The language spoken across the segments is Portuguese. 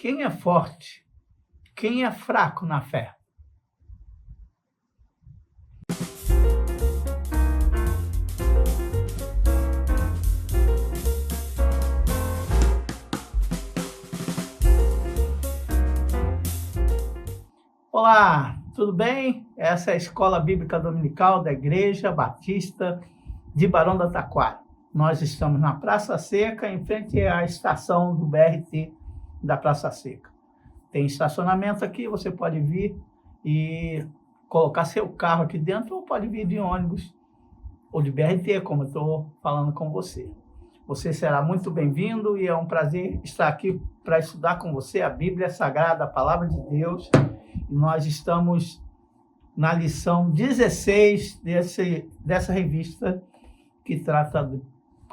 Quem é forte? Quem é fraco na fé? Olá, tudo bem? Essa é a Escola Bíblica Dominical da Igreja Batista de Barão do Taquara. Nós estamos na Praça Seca, em frente à estação do BRT da Praça Seca. Tem estacionamento aqui, você pode vir e colocar seu carro aqui dentro, ou pode vir de ônibus ou de BRT, como eu estou falando com você. Você será muito bem-vindo e é um prazer estar aqui para estudar com você a Bíblia Sagrada, a Palavra de Deus. E nós estamos na lição 16 dessa revista que trata da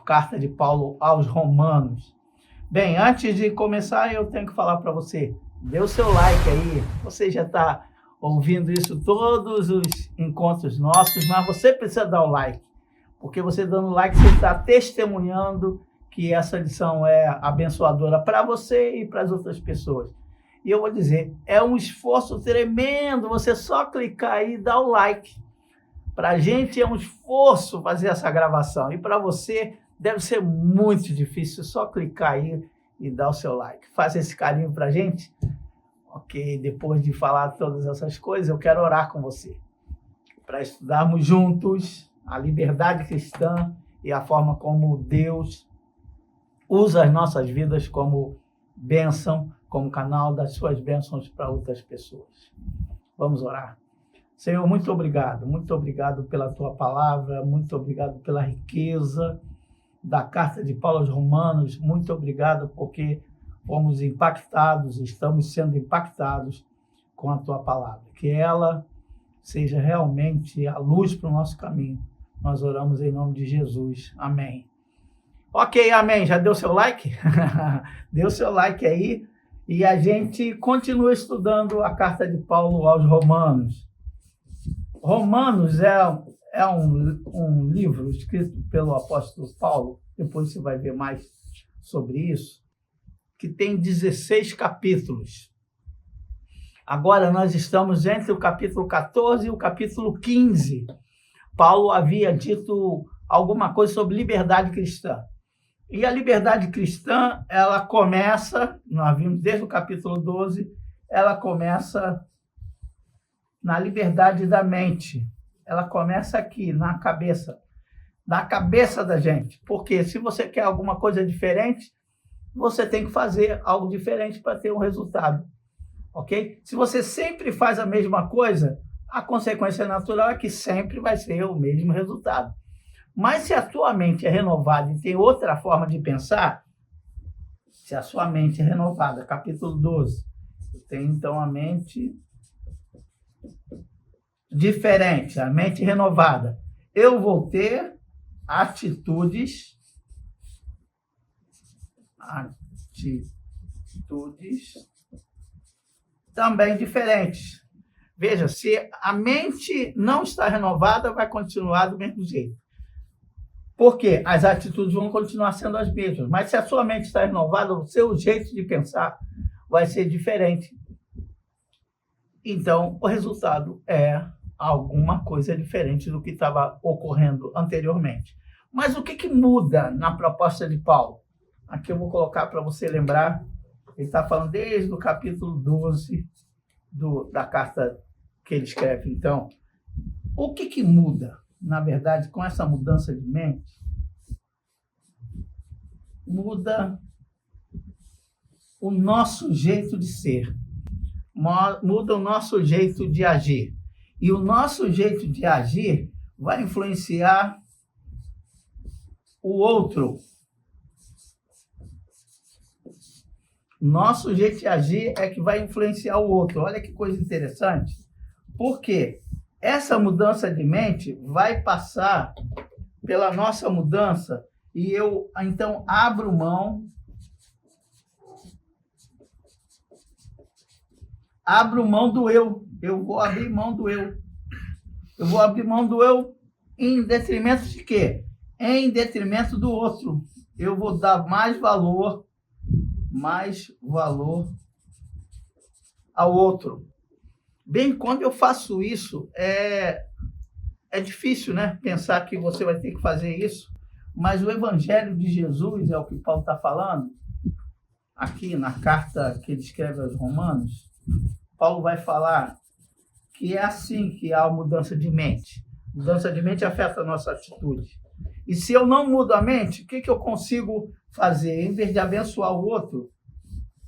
carta de Paulo aos Romanos. Bem, antes de começar, eu tenho que falar para você, dê o seu like aí. Você já está ouvindo isso todos os encontros nossos, mas você precisa dar o like, porque você dando like, você está testemunhando que essa lição é abençoadora para você e para as outras pessoas. E eu vou dizer, é um esforço tremendo você só clicar aí e dar o like. Para a gente é um esforço fazer essa gravação. E para você deve ser muito difícil só clicar aí e dar o seu like. Faça esse carinho para a gente. Ok, depois de falar todas essas coisas, eu quero orar com você. Para estudarmos juntos a liberdade cristã e a forma como Deus usa as nossas vidas como bênção, como canal das suas bênçãos para outras pessoas. Vamos orar. Senhor, muito obrigado pela tua palavra, muito obrigado pela riqueza da carta de Paulo aos Romanos, muito obrigado porque fomos impactados, estamos sendo impactados com a tua palavra. Que ela seja realmente a luz para o nosso caminho. Nós oramos em nome de Jesus. Amém. Ok, amém. Já deu seu like? Deu seu like aí. E a gente continua estudando a carta de Paulo aos Romanos. Romanos é um livro escrito pelo apóstolo Paulo, depois você vai ver mais sobre isso, que tem 16 capítulos. Agora nós estamos entre o capítulo 14 e o capítulo 15. Paulo havia dito alguma coisa sobre liberdade cristã. E a liberdade cristã, ela começa, nós vimos desde o capítulo 12, ela começa na liberdade da mente. Ela começa aqui, na cabeça da gente. Porque se você quer alguma coisa diferente, você tem que fazer algo diferente para ter um resultado. Ok? Se você sempre faz a mesma coisa, a consequência natural é que sempre vai ser o mesmo resultado. Mas se a tua mente é renovada e tem outra forma de pensar, se a sua mente é renovada, capítulo 12, tem então a mente diferente, a mente renovada. Eu vou ter atitudes também diferentes. Veja, se a mente não está renovada, vai continuar do mesmo jeito. Porque as atitudes vão continuar sendo as mesmas. Mas se a sua mente está renovada, o seu jeito de pensar vai ser diferente. Então, o resultado é alguma coisa diferente do que estava ocorrendo anteriormente. Mas o que muda na proposta de Paulo? Aqui eu vou colocar para você lembrar. Ele está falando desde o capítulo 12 da carta que ele escreve. Então, o que muda? Na verdade, com essa mudança de mente, muda o nosso jeito de ser, muda o nosso jeito de agir. E o nosso jeito de agir vai influenciar o outro. Nosso jeito de agir é que vai influenciar o outro. Olha que coisa interessante. Por quê? Essa mudança de mente vai passar pela nossa mudança e eu, então, abro mão do eu. Eu vou abrir mão do eu. Eu vou abrir mão do eu em detrimento de quê? Em detrimento do outro. Eu vou dar mais valor ao outro. Bem, quando eu faço isso, é difícil, né? Pensar que você vai ter que fazer isso, mas o Evangelho de Jesus, é o que Paulo está falando, aqui na carta que ele escreve aos Romanos, Paulo vai falar que é assim que há a mudança de mente. Mudança de mente afeta a nossa atitude. E se eu não mudo a mente, o que eu consigo fazer? Em vez de abençoar o outro,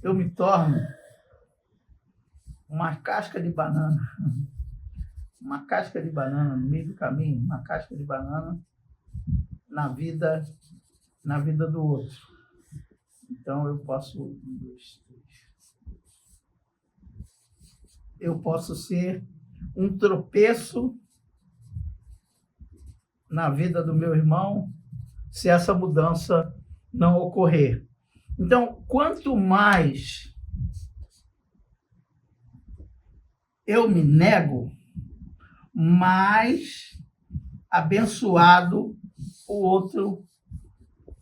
eu me torno uma casca de banana. Uma casca de banana no meio do caminho, uma casca de banana na vida do outro. Então eu posso... Eu posso ser um tropeço na vida do meu irmão se essa mudança não ocorrer. Então, quanto mais eu me nego, mais abençoado o outro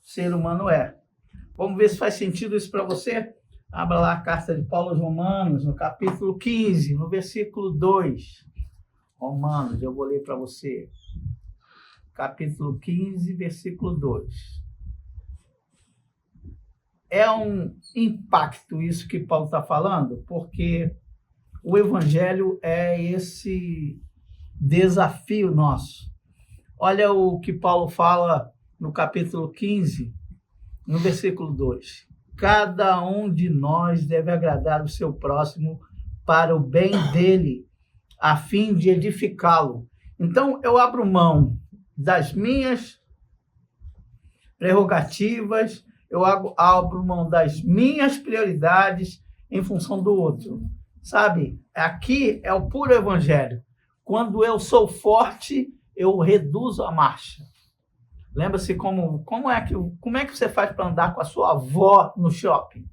ser humano é. Vamos ver se faz sentido isso para você? Abra lá a carta de Paulo aos Romanos, no capítulo 15, no versículo 2. Romanos, eu vou ler para você. Capítulo 15, versículo 2. É um impacto isso que Paulo está falando, porque o Evangelho é esse desafio nosso. Olha o que Paulo fala no capítulo 15, no versículo 2. Cada um de nós deve agradar o seu próximo para o bem dele, a fim de edificá-lo. Então, eu abro mão das minhas prerrogativas, eu abro mão das minhas prioridades em função do outro. Sabe, aqui é o puro evangelho. Quando eu sou forte, eu reduzo a marcha. Lembra-se como é que você faz para andar com a sua avó no shopping?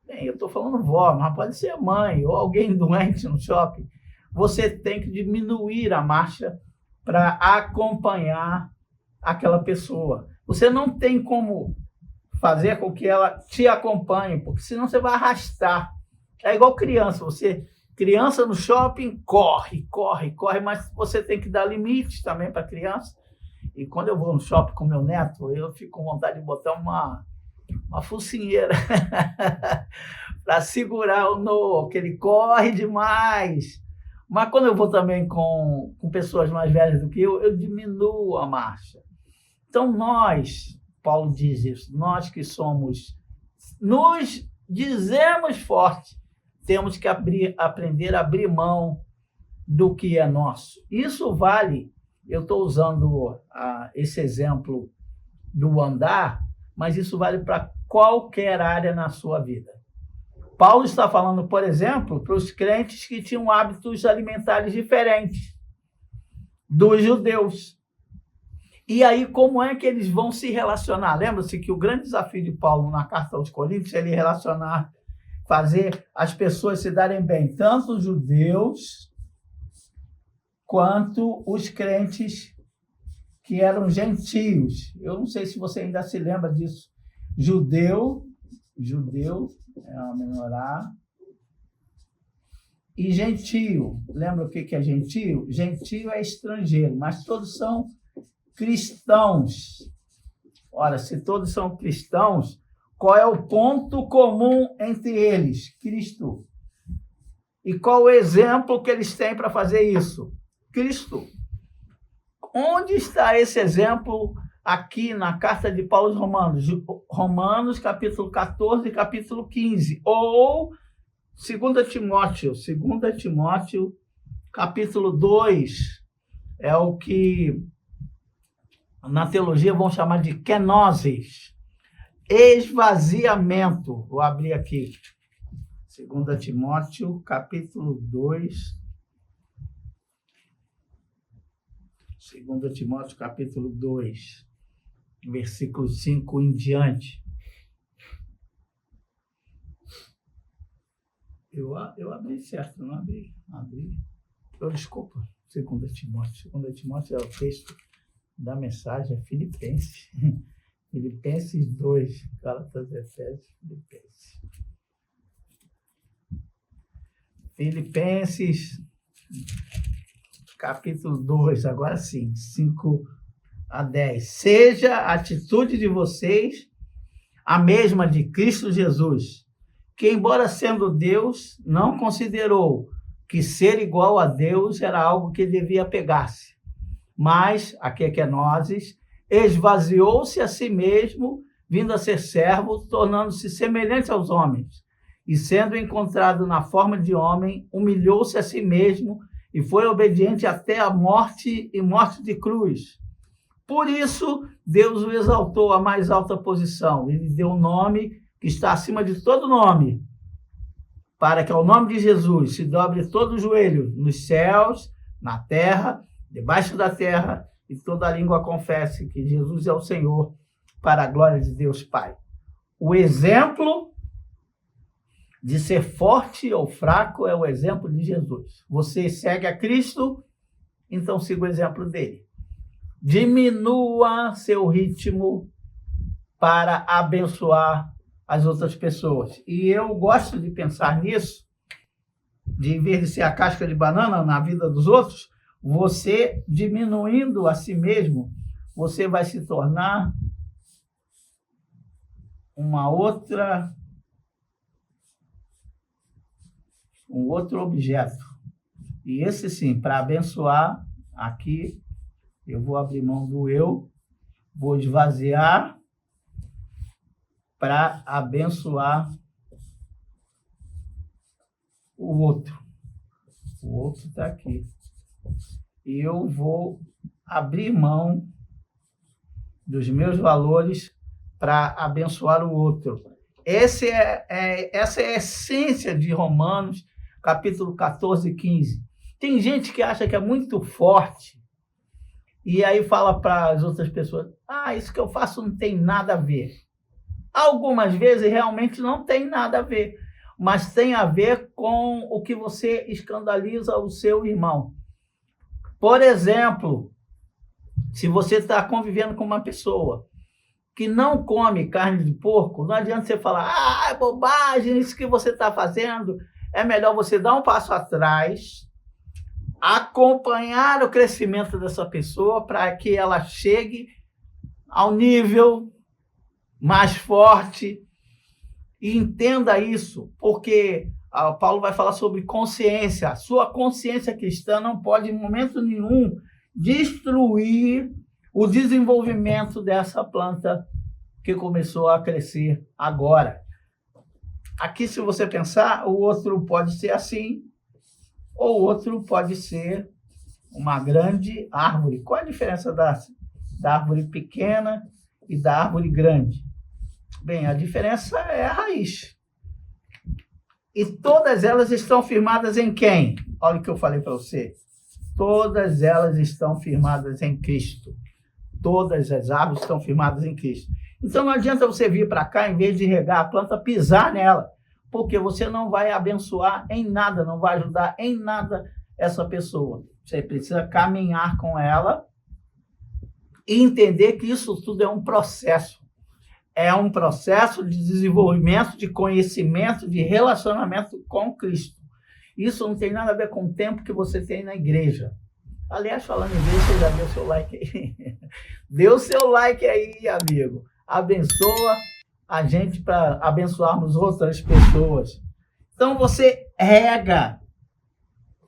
Bem, eu estou falando vó, mas pode ser mãe ou alguém doente no shopping. Você tem que diminuir a marcha para acompanhar aquela pessoa. Você não tem como fazer com que ela te acompanhe, porque senão você vai arrastar. É igual criança, criança no shopping corre, mas você tem que dar limites também para a criança. E quando eu vou no shopping com meu neto, eu fico com vontade de botar uma focinheira para segurar o Noah, que ele corre demais. Mas quando eu vou também com pessoas mais velhas do que eu diminuo a marcha. Então nós, Paulo diz isso, nós que nos dizemos fortes, temos que aprender a abrir mão do que é nosso. Isso vale, eu estou usando esse exemplo do andar, mas isso vale para qualquer área na sua vida. Paulo está falando, por exemplo, para os crentes que tinham hábitos alimentares diferentes dos judeus. E aí, como é que eles vão se relacionar? Lembra-se que o grande desafio de Paulo na carta aos Coríntios é ele relacionar, fazer as pessoas se darem bem, tanto os judeus quanto os crentes que eram gentios. Eu não sei se você ainda se lembra disso. Judeu, é uma menorá, e gentio. Lembra o que é gentio? Gentio é estrangeiro, mas todos são cristãos. Ora, se todos são cristãos, qual é o ponto comum entre eles? Cristo. E qual o exemplo que eles têm para fazer isso? Cristo. Onde está esse exemplo aqui na carta de Paulo aos Romanos? Romanos, capítulo 14 e capítulo 15. Ou 2 Timóteo, capítulo 2. É o que na teologia vão chamar de kenosis. Esvaziamento. Vou abrir aqui. 2 Timóteo, capítulo 2. 2 Timóteo, capítulo 2, versículo 5 em diante. Eu abri certo, não abri. Desculpa. 2 Timóteo. 2 Timóteo é o texto da mensagem, é Filipenses. Filipenses 2, Gálatas, Efésios, Filipenses. Filipenses, capítulo 2, agora sim, 5 a 10. Seja a atitude de vocês a mesma de Cristo Jesus, que, embora sendo Deus, não considerou que ser igual a Deus era algo que devia pegar-se, mas, aqui é que é nozes, esvaziou-se a si mesmo, vindo a ser servo, tornando-se semelhante aos homens, e sendo encontrado na forma de homem, humilhou-se a si mesmo e foi obediente até a morte e morte de cruz. Por isso, Deus o exaltou à mais alta posição. Ele deu um nome que está acima de todo nome, para que ao nome de Jesus se dobre todo o joelho, nos céus, na terra, debaixo da terra, e toda língua confesse que Jesus é o Senhor, para a glória de Deus Pai. O exemplo de ser forte ou fraco é o exemplo de Jesus. Você segue a Cristo, então siga o exemplo dele. Diminua seu ritmo para abençoar as outras pessoas. E eu gosto de pensar nisso, de em vez de ser a casca de banana na vida dos outros, você diminuindo a si mesmo, você vai se tornar um outro objeto. E esse sim, para abençoar, aqui eu vou abrir mão do eu, vou esvaziar para abençoar o outro. O outro está aqui. E eu vou abrir mão dos meus valores para abençoar o outro. Essa é a essência de Romanos, capítulo 14 e 15. Tem gente que acha que é muito forte e aí fala para as outras pessoas, isso que eu faço não tem nada a ver. Algumas vezes realmente não tem nada a ver, mas tem a ver com o que você escandaliza o seu irmão. Por exemplo, se você está convivendo com uma pessoa que não come carne de porco, não adianta você falar, é bobagem isso que você está fazendo. É melhor você dar um passo atrás, acompanhar o crescimento dessa pessoa para que ela chegue ao nível mais forte e entenda isso, porque Paulo vai falar sobre consciência. A sua consciência cristã não pode, em momento nenhum, destruir o desenvolvimento dessa planta que começou a crescer agora. Aqui, se você pensar, o outro pode ser assim, ou o outro pode ser uma grande árvore. Qual a diferença da árvore pequena e da árvore grande? Bem, a diferença é a raiz. E todas elas estão firmadas em quem? Olha o que eu falei para você. Todas elas estão firmadas em Cristo. Todas as árvores estão firmadas em Cristo. Então não adianta você vir para cá, em vez de regar a planta, pisar nela, porque você não vai abençoar em nada, não vai ajudar em nada essa pessoa. Você precisa caminhar com ela e entender que isso tudo é um processo. É um processo de desenvolvimento, de conhecimento, de relacionamento com Cristo. Isso não tem nada a ver com o tempo que você tem na igreja. Aliás, falando em igreja, você já deu seu like aí. Dê o seu like aí, amigo. Abençoa a gente para abençoarmos outras pessoas. Então, você rega,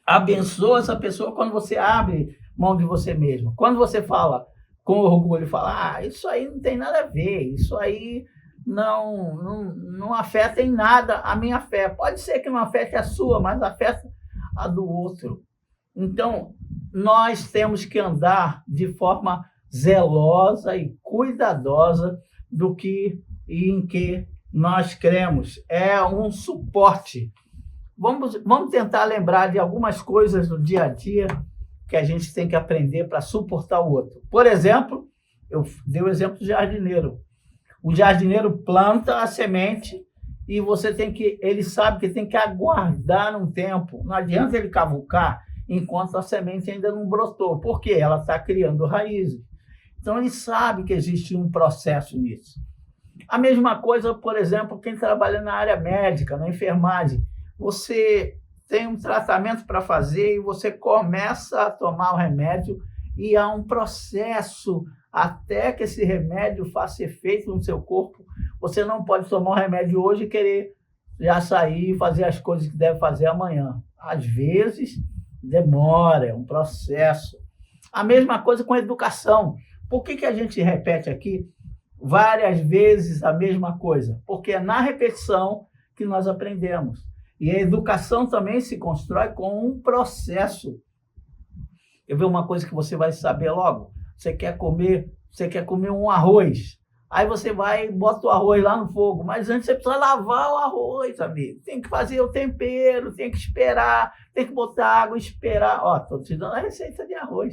abençoa essa pessoa quando você abre mão de você mesmo. Quando você fala com orgulho, fala, isso aí não tem nada a ver, isso aí não afeta em nada a minha fé. Pode ser que não afete a sua, mas afeta a do outro. Então, nós temos que andar de forma zelosa e cuidadosa do que e em que nós cremos. É um suporte. Vamos tentar lembrar de algumas coisas do dia a dia que a gente tem que aprender para suportar o outro. Por exemplo, eu dei o exemplo do jardineiro. O jardineiro planta a semente e ele sabe que tem que aguardar um tempo. Não adianta ele cavucar enquanto a semente ainda não brotou, porque ela está criando raízes. Então, ele sabe que existe um processo nisso. A mesma coisa, por exemplo, quem trabalha na área médica, na enfermagem. Você tem um tratamento para fazer e você começa a tomar o remédio e há um processo até que esse remédio faça efeito no seu corpo. Você não pode tomar o remédio hoje e querer já sair e fazer as coisas que deve fazer amanhã. Às vezes, demora, é um processo. A mesma coisa com a educação. Por que a gente repete aqui várias vezes a mesma coisa? Porque é na repetição que nós aprendemos. E a educação também se constrói com um processo. Eu vejo uma coisa que você vai saber logo. Você quer comer um arroz. Aí você vai e bota o arroz lá no fogo. Mas antes você precisa lavar o arroz, amigo. Tem que fazer o tempero, tem que esperar, tem que botar água e esperar. Ó, estou te dando a receita de arroz.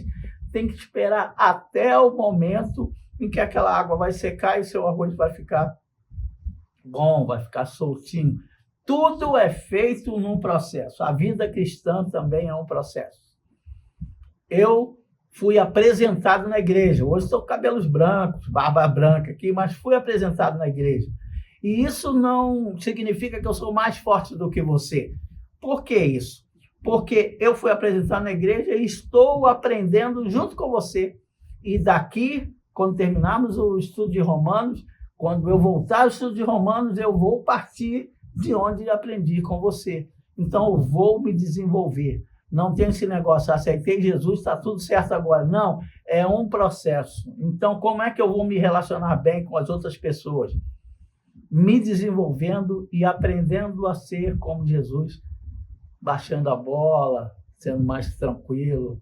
Tem que esperar até o momento em que aquela água vai secar e seu arroz vai ficar bom, vai ficar soltinho. Tudo é feito num processo. A vida cristã também é um processo. Eu fui apresentado na igreja. Hoje estou com cabelos brancos, barba branca aqui, mas fui apresentado na igreja. E isso não significa que eu sou mais forte do que você. Por que isso? Porque eu fui apresentado na igreja e estou aprendendo junto com você. E daqui, quando terminarmos o estudo de Romanos, quando eu voltar ao estudo de Romanos, eu vou partir de onde aprendi com você. Então, eu vou me desenvolver. Não tem esse negócio, aceitei Jesus, está tudo certo agora. Não, é um processo. Então, como é que eu vou me relacionar bem com as outras pessoas? Me desenvolvendo e aprendendo a ser como Jesus, baixando a bola, sendo mais tranquilo.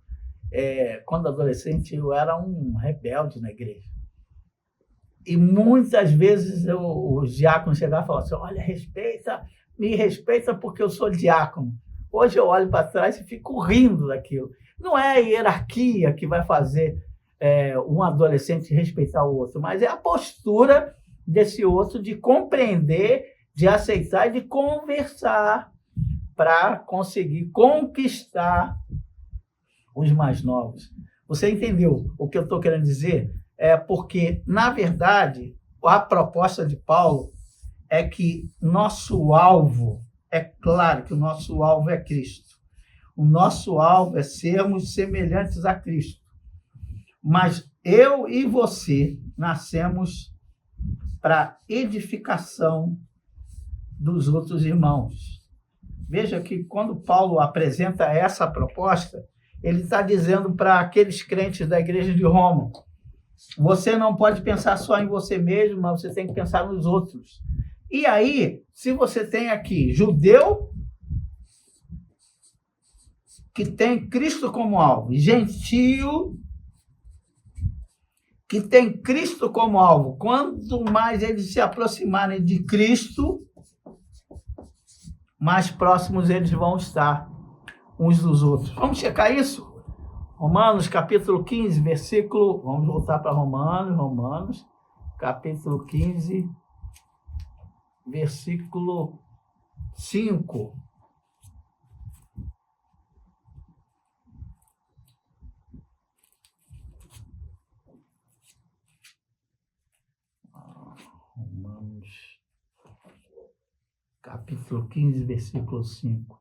Quando adolescente, eu era um rebelde na igreja. E muitas vezes os diáconos chegavam e falavam assim, olha, me respeita porque eu sou diácono. Hoje eu olho para trás e fico rindo daquilo. Não é a hierarquia que vai fazer um adolescente respeitar o outro, mas é a postura desse outro de compreender, de aceitar e de conversar para conseguir conquistar os mais novos. Você entendeu o que eu estou querendo dizer? Porque, na verdade, a proposta de Paulo é que nosso alvo, é claro que o nosso alvo é Cristo. O nosso alvo é sermos semelhantes a Cristo. Mas eu e você nascemos para edificação dos outros irmãos. Veja que quando Paulo apresenta essa proposta, ele está dizendo para aqueles crentes da igreja de Roma, você não pode pensar só em você mesmo, mas você tem que pensar nos outros. E aí, se você tem aqui judeu, que tem Cristo como alvo, gentio, que tem Cristo como alvo, quanto mais eles se aproximarem de Cristo, mais próximos eles vão estar uns dos outros. Vamos checar isso? Romanos, capítulo 15, versículo... Vamos voltar para Romanos, capítulo 15, versículo 5. Romanos, capítulo 15, versículo 5.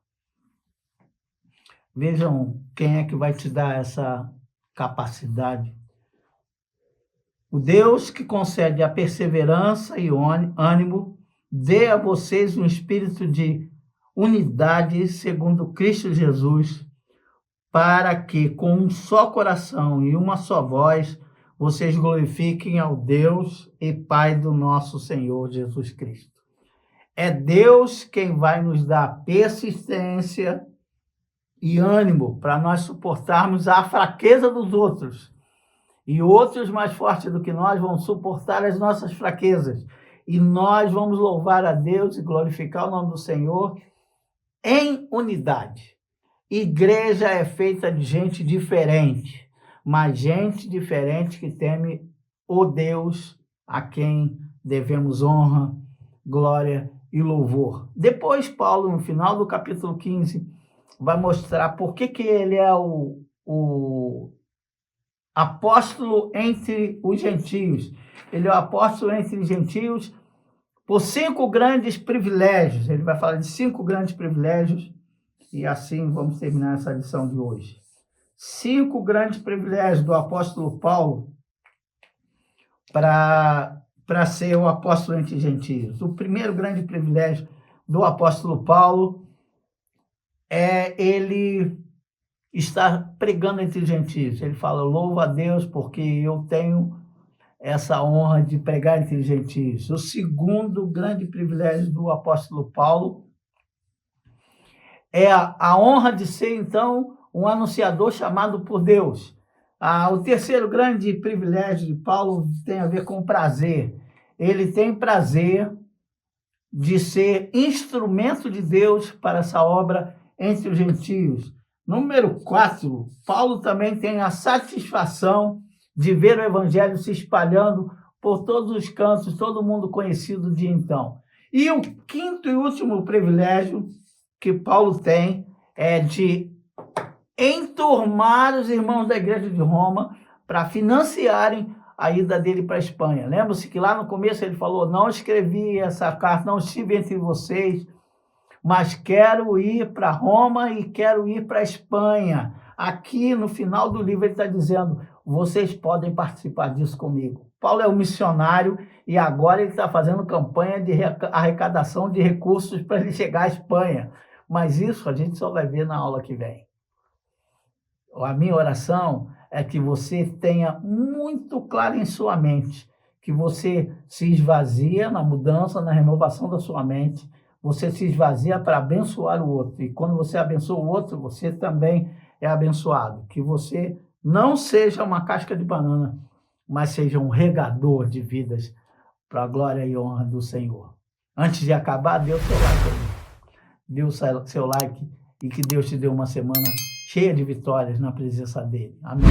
Vejam quem é que vai te dar essa capacidade. O Deus que concede a perseverança e ânimo, dê a vocês um espírito de unidade segundo Cristo Jesus, para que, com um só coração e uma só voz, vocês glorifiquem ao Deus e Pai do nosso Senhor Jesus Cristo. É Deus quem vai nos dar persistência e ânimo para nós suportarmos a fraqueza dos outros. E outros mais fortes do que nós vão suportar as nossas fraquezas. E nós vamos louvar a Deus e glorificar o nome do Senhor em unidade. Igreja é feita de gente diferente, mas gente diferente que teme o Deus a quem devemos honra, glória e louvor. Depois, Paulo, no final do capítulo 15, vai mostrar por que ele é o apóstolo entre os gentios. Ele é o apóstolo entre os gentios por 5 grandes privilégios. Ele vai falar de 5 grandes privilégios E assim vamos terminar essa lição de hoje. 5 grandes privilégios do apóstolo Paulo para ser o apóstolo entre gentios. O primeiro grande privilégio do apóstolo Paulo é ele estar pregando entre gentios. Ele fala, louvo a Deus porque eu tenho essa honra de pregar entre gentios. O segundo grande privilégio do apóstolo Paulo é a honra de ser, então, um anunciador chamado por Deus. O terceiro grande privilégio de Paulo tem a ver com prazer. Ele tem prazer de ser instrumento de Deus para essa obra entre os gentios. Número 4, Paulo também tem a satisfação de ver o evangelho se espalhando por todos os cantos, todo mundo conhecido de então. E o quinto e último privilégio que Paulo tem é de enturmar os irmãos da igreja de Roma para financiarem a ida dele para a Espanha. Lembra-se que lá no começo ele falou, não escrevi essa carta, não estive entre vocês, mas quero ir para Roma e quero ir para a Espanha. Aqui no final do livro ele está dizendo, vocês podem participar disso comigo. Paulo é um missionário e agora ele está fazendo campanha de arrecadação de recursos para ele chegar à Espanha. Mas isso a gente só vai ver na aula que vem. A minha oração é que você tenha muito claro em sua mente, que você se esvazia na mudança, na renovação da sua mente, você se esvazia para abençoar o outro. E quando você abençoa o outro, você também é abençoado. Que você não seja uma casca de banana, mas seja um regador de vidas para a glória e honra do Senhor. Antes de acabar, dê o seu like aí. Dê o seu like e que Deus te dê uma semana cheia de vitórias na presença dele. Amém.